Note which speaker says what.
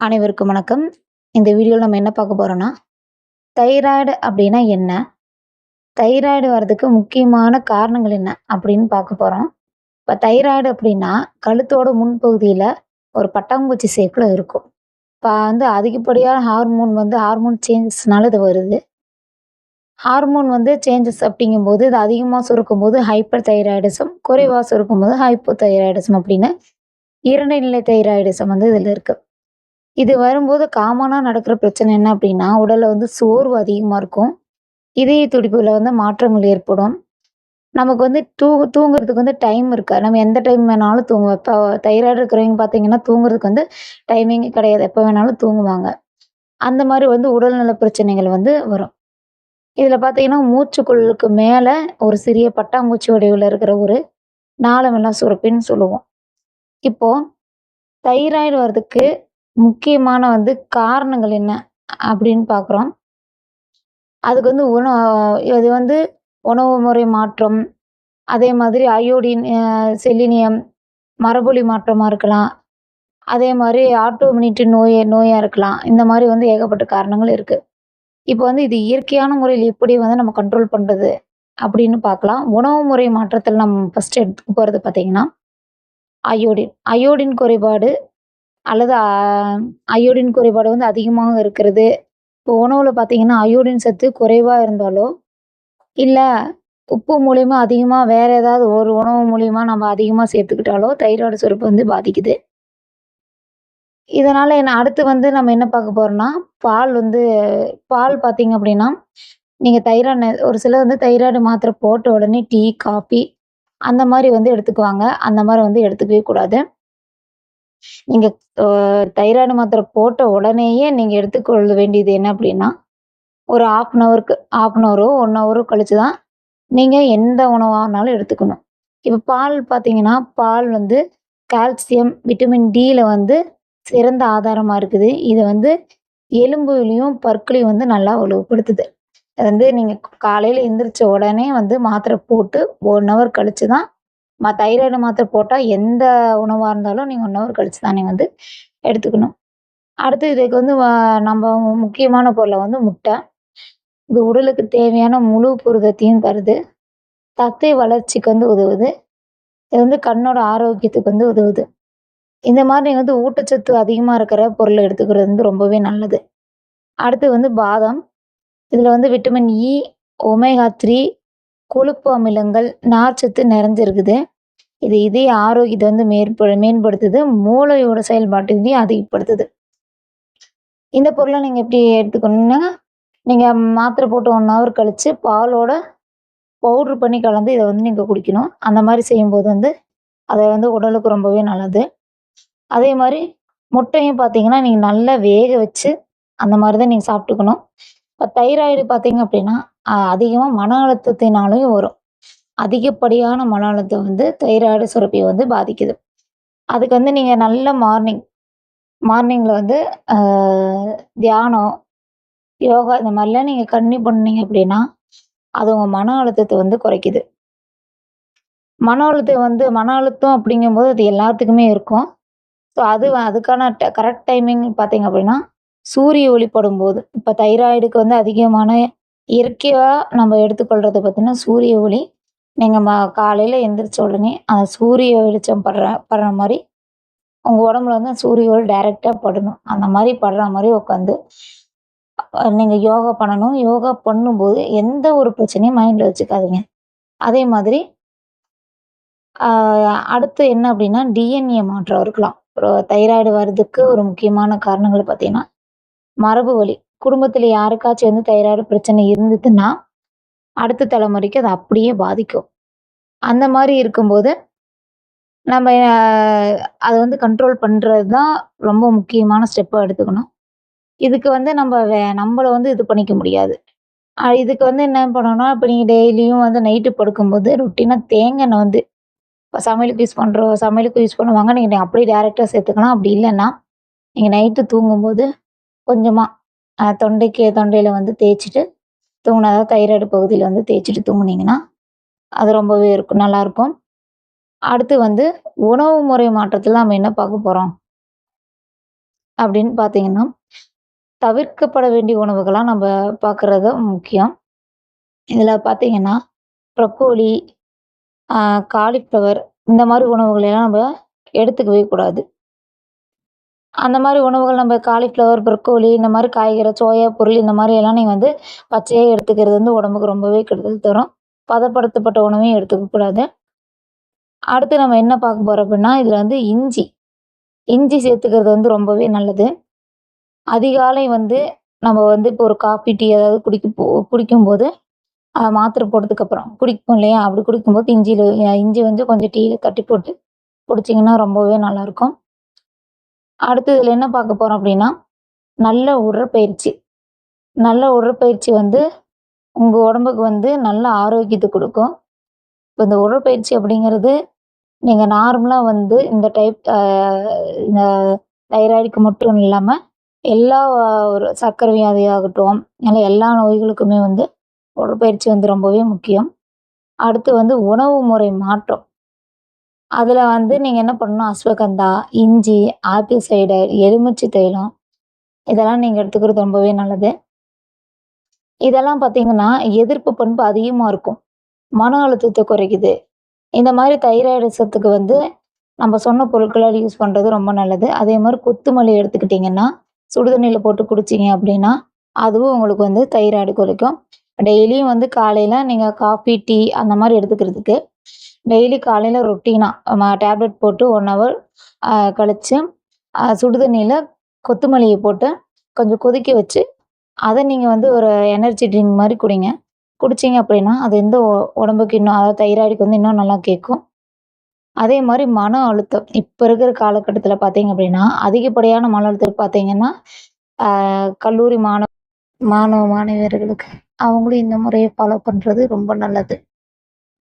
Speaker 1: அனைவருக்கும் வணக்கம். இந்த வீடியோல நம்ம என்ன பார்க்க போறோம்னா, தைராய்டு அப்படின்னா என்ன? தைராய்டு வர்றதுக்கு முக்கியமான காரணங்கள் என்ன? அப்படின்னு பார்க்க போறோம். இப்ப தைராய்டு அப்படின்னா, கழுத்தோட முன்பகுதியில ஒரு பட்டாம்பூச்சி ஷேப்ல இருக்கும். இப்ப அதிகப்படியான ஹார்மோன் சேஞ்சஸ்னால இது வருது. ஹார்மோன் சேஞ்சஸ் அப்படிங்கும்போது, இது அதிகமா சுரக்கும்போது ஹைப்பர் தைராய்டிசம், குறைவா சுரக்கும்போது ஹைப்போ தைராய்டிசம் அப்படின்னு 2 நிலை தைராய்டிசம் இதுல இருக்கு. இது வரும்போது காமனா நடக்கிற பிரச்சனை என்ன அப்படின்னா, உடல்ல சோர்வு அதிகமா இருக்கும். இதய துடிப்புல மாற்றங்கள் ஏற்படும். நமக்கு தூங்குறதுக்கு டைம் இருக்காது. நம்ம எந்த டைம் வேணாலும் தூங்குவோம். இப்போ தைராய்டு இருக்கிறவங்க பார்த்தீங்கன்னா, தூங்குறதுக்கு டைமிங்கே கிடையாது. எப்போ வேணாலும் தூங்குவாங்க. அந்த மாரி உடல்நல பிரச்சனைகள் வரும். இதில பார்த்தீங்கன்னா, மூச்சுக்குழலுக்கு மேல ஒரு சிறிய பட்டாம்பூச்சி வடிவில இருக்கிற ஒரு நாளமில்லா சுரப்பின்னு சொல்லுவோம். இப்போ தைராய்டு வர்றதுக்கு முக்கியமான காரணங்கள் என்ன அப்படின்னு பார்க்குறோம். அதுக்கு இது உணவு முறை மாற்றம், அதே மாதிரி அயோடின், செலினியம், மரபொலி மாற்றமா இருக்கலாம். அதே மாரி ஆட்டோமினிட்டி நோயா இருக்கலாம். இந்த மாரி ஏகப்பட்ட காரணங்கள் இருக்கு. இப்போ இது இயற்கையான முறையில எப்படி நம்ம கண்ட்ரோல் பண்றது அப்படின்னு பார்க்கலாம். உணவு முறை மாற்றத்தில நம்ம ஃபர்ஸ்ட் எடுத்துக்க போறது பார்த்தீங்கன்னா, அயோடின். அயோடின் குறைபாடு அல்லது அயோடின் குறைபாடு அதிகமாக இருக்கிறது. இப்போ உணவுல பார்த்தீங்கன்னா, அயோடின் சத்து குறைவா இருந்தாலோ, இல்ல உப்பு மூலியமா அதிகமா வேற ஏதாவது ஒரு உணவு மூலியமா நம்ம அதிகமா சேர்த்துக்கிட்டாலோ, தைராய்டு சுரப்பு பாதிக்குது. இதனால அடுத்து நம்ம என்ன பார்க்க போறோம்னா, பால் பார்த்தீங்க அப்படின்னா, நீங்க ஒரு சிலர் தைராய்டு மாத்திரை போட்ட உடனே டீ, காப்பி அந்த மாரி எடுத்துக்குவாங்க. அந்த மாரி எடுத்துக்கவே கூடாது. நீங்க அ தைராய்டு மாத்திரை போட்ட உடனேயே நீங்க எடுத்துக்கொள்ள வேண்டியது என்ன அப்படின்னா, ஒரு 1/2 ஹவரோ, 1 ஹவரோ கழிச்சு தான் நீங்க எந்த உணவா இருந்தாலும் எடுத்துக்கணும். இப்ப பால் பார்த்தீங்கன்னா, பால் கால்சியம், விட்டமின் டில சிறந்த ஆதாரமா இருக்குது. இது எலும்புகளையும், பற்களையும் நல்லா வலுப்படுத்துது. அது நீங்க காலையில எந்திரிச்ச உடனே மாத்திரை போட்டு 1 ஹவர் கழிச்சு தான் தைராய்டு மாத்திரை போட்டா எந்த உணவா இருந்தாலும் நீங்க 1 ஹவர் கழிச்சு தான் நீங்க எடுத்துக்கணும். அடுத்து இதுக்கு நம்ம முக்கியமான பொருள் முட்டை. இது உடலுக்கு தேவையான முழு புரதத்தையும் தருது. தசை வளர்ச்சிக்கு உதவுது. இது கண்ணோட ஆரோக்கியத்துக்கு உதவுது. இந்த மாரி நீங்க ஊட்டச்சத்து அதிகமா இருக்கிற பொருள் எடுத்துக்கிறது ரொம்பவே நல்லது. அடுத்து பாதாம். இதுல விட்டமின் இ, ஒமேகா 3, கொழுப்பு அமிலங்கள், நார்ச்சத்து நிறைஞ்சிருக்குது. இது இதய ஆரோக்கியத்தை மேம்படுத்துது. மூளையோட செயல்பாட்டையும் அதிகப்படுத்துது. இந்த பொருள நீங்க எப்படி எடுத்துக்கணும்னா, நீங்க மாத்திரை போட்டு 1 ஹவர் கழிச்சு பாலோட பவுடர் பண்ணி கலந்து இத நீங்க குடிக்கணும். அந்த மாரி செய்யும்போது அது உடலுக்கு ரொம்பவே நல்லது. அதே மாரி முட்டையும் பார்த்தீங்கன்னா, நீங்க நல்லா வேக வச்சு அந்த மாரி தான் நீங்க சாப்பிட்டுக்கணும். இப்ப தைராய்டு பார்த்தீங்க அப்படின்னா, அதிகமா மன அழுத்தத்தினாலயும் வரும். அதிகப்படியான மன அழுத்தம் தைராய்டு சுரப்பிய பாதிக்குது. அதுக்கு நீங்க நல்ல மார்னிங்ல அ தியானம், யோகா இந்த மாரிலாம் நீங்க கன்டினியூ பண்ணீங்க அப்படின்னா, அது உங்க மன அழுத்தத்த குறைக்குது. மன அழுத்தம் அப்படிங்கும்போது அது எல்லாத்துக்குமே இருக்கும். ஸோ அதுக்கான கரெக்ட் டைமிங் பார்த்தீங்க அப்படின்னா, சூரிய ஒளி படும்போது, இப்ப தைராய்டுக்கு அதிகமான இயற்கையா நம்ம எடுத்துக்கொள்றது பார்த்தீங்கன்னா, சூரிய ஒளி. நீங்க காலையில எந்திரிச்ச உடனே அந்த சூரிய வெளிச்சம் படுற மாரி உங்க உடம்புல சூரிய ஒளி டைரக்ட்டா படணும். அந்த மாரி படுற மாரி உட்காந்து நீங்க யோகா பண்ணணும். யோகா பண்ணும்போது எந்த ஒரு பிரச்சனையும் மைண்ட்ல வச்சுக்காதீங்க. அதே மாதிரி ஆ அடுத்து என்ன அப்டின்னா, டிஎன்ஏ மாற்றம் இருக்கலாம். தைராய்டு வர்றதுக்கு ஒரு முக்கியமான காரணங்கள் பார்த்தீங்கன்னா, மரபு வழி. குடும்பத்தில யாருக்காச்சும் தைராய்டு பிரச்சனை இருந்ததுன்னா, அடுத்த தலைமுறைக்கு அது அப்படியே பாதிக்கும். அந்த மாரி இருக்கும்போது, நம்ம அத கண்ட்ரோல் பண்றது தான் ரொம்ப முக்கியமான ஸ்டெப்பா எடுத்துக்கணும். இதுக்கு நம்மள இது பண்ணிக்க முடியாது. இதுக்கு என்ன பண்ணணும்னா, இப்ப நீங்க டெய்லியும் நைட்டு படுக்கும்போது ரொட்டீனா தேங்காய் எண்ணெய் இப்ப சமையலுக்கு யூஸ் பண்ணுவாங்க. நீங்க அப்படியே டைரக்ட்டா சேர்த்துக்கலாம். அப்படி இல்லன்னா, நீங்க நைட்டு தூங்கும்போது கொஞ்சமா தொண்டையில தேய்ச்சுட்டு தூங்குனா, அதாவது தைராய்டு பகுதியில தேய்ச்சுட்டு தூங்குனீங்கன்னா, அது ரொம்பவே நல்லாயிருக்கும். அடுத்து உணவு முறை மாற்றத்தில நம்ம என்ன பார்க்க போறோம்? அப்படின்னு பார்த்தீங்கன்னா, தவிர்க்கப்பட வேண்டிய உணவுகளா நம்ப பார்க்குறது முக்கியம். இதில பார்த்தீங்கன்னா, ப்ரக்கோலி, அ காலிஃப்ளவர் இந்த மாரி உணவுகளெல்லாம் நம்ப எடுத்துக்கவே கூடாது. அந்த மாரி உணவுகள் நம்ம காலிஃப்ளவர், ப்ரக்கோலி இந்த மாரி காய்கறி, சோயா பொருள் இந்த மாரியெல்லாம் நீங்க வந்து பச்சையா எடுத்துக்கிறது வந்து உடம்புக்கு ரொம்பவே கெடுதல் தரும். பதப்படுத்தப்பட்ட உணவையும் எடுத்துக்க கூடாது. அடுத்து நம்ம என்ன பார்க்க போறோம் அப்டின்னா, இதுல வந்து இஞ்சி. இஞ்சி சேர்த்துக்கிறது வந்து ரொம்பவே நல்லது. அதிகாலை வந்து நம்ம வந்து இப்போ ஒரு காஃபி, டீ ஏதாவது குடிக்கும்போது, மாத்திரை போட்டதுக்கப்புறம் குடிப்போம் இல்லையா? அப்படி குடிக்கும்போது இஞ்சி வந்து கொஞ்சம் டீயில தட்டி போட்டு குடிச்சீங்கன்னா ரொம்பவே நல்லாயிருக்கும். அடுத்து இதுல என்ன பார்க்க போறோம் அப்டின்னா, நல்ல உடற்பயிற்சி. நல்ல உடற்பயிற்சி வந்து உங்க உடம்புக்கு வந்து நல்ல ஆரோக்கியத்த குடுக்கும். இப்ப இந்த உடற்பயிற்சி அப்படிங்கிறது, நீங்க நார்மலா வந்து இந்த டைப் இந்த தைராய்டுக்கு மட்டும் இல்லாம, எல்லா ஒரு சர்க்கரை வியாதி ஆகட்டும், இல்ல எல்லா நோய்களுக்குமே வந்து உடற்பயிற்சி வந்து ரொம்பவே முக்கியம். அடுத்து வந்து உணவு முறை மாற்றம். அதுல வந்து நீங்க என்ன பண்ணணும், அஸ்வகந்தா, இஞ்சி, ஆப்பிள் சைடர், எலுமிச்சை தைலம் இதெல்லாம் நீங்க எடுத்துக்கிறது ரொம்பவே நல்லது. இதெல்லாம் பார்த்தீங்கன்னா, எதிர்ப்பு பண்பு அதிகமா இருக்கும். மன அழுத்தத்த குறைக்குது. இந்த மாரி தைராய்டிசத்துக்கு வந்து நம்ம சொன்ன பொருட்கள யூஸ் பண்றது ரொம்ப நல்லது. அதே மாரி கொத்துமல்லி எடுத்துக்கிட்டீங்கன்னா, சுடு தண்ணீல போட்டு குடிச்சீங்க அப்டின்னா, அதுவும் உங்களுக்கு வந்து தைராய்டு குறைக்கும். டெய்லியும் வந்து காலையில நீங்க காஃபி, டீ அந்த மாரி எடுத்துக்கிறதுக்கு, டெய்லி காலையில ரொட்டீனா டேப்லெட் போட்டு 1 ஹவர் கழிச்சு, சுடு தண்ணீல கொத்தமல்லிய போட்டு கொஞ்சம் கொதிக்க வச்சு அத நீங்க வந்து ஒரு எனர்ஜி ட்ரிங்க் மாரி குடிங்க. குடிச்சீங்க அப்படின்னா, அது வந்து உடம்புக்கு இன்னும் அதாவது தைராய்டுக்கு வந்து இன்னும் நல்லா கேட்கும். அதே மாரி மன அழுத்தம். இப்ப இருக்கிற காலகட்டத்தில பார்த்தீங்க அப்படின்னா, அதிகப்படியான மன அழுத்தம் பார்த்தீங்கன்னா, ஆ கல்லூரி மாணவ மாணவ மாணவியர்களுக்கு அவங்களும் இந்த முறைய ஃபாலோ பண்றது ரொம்ப நல்லது.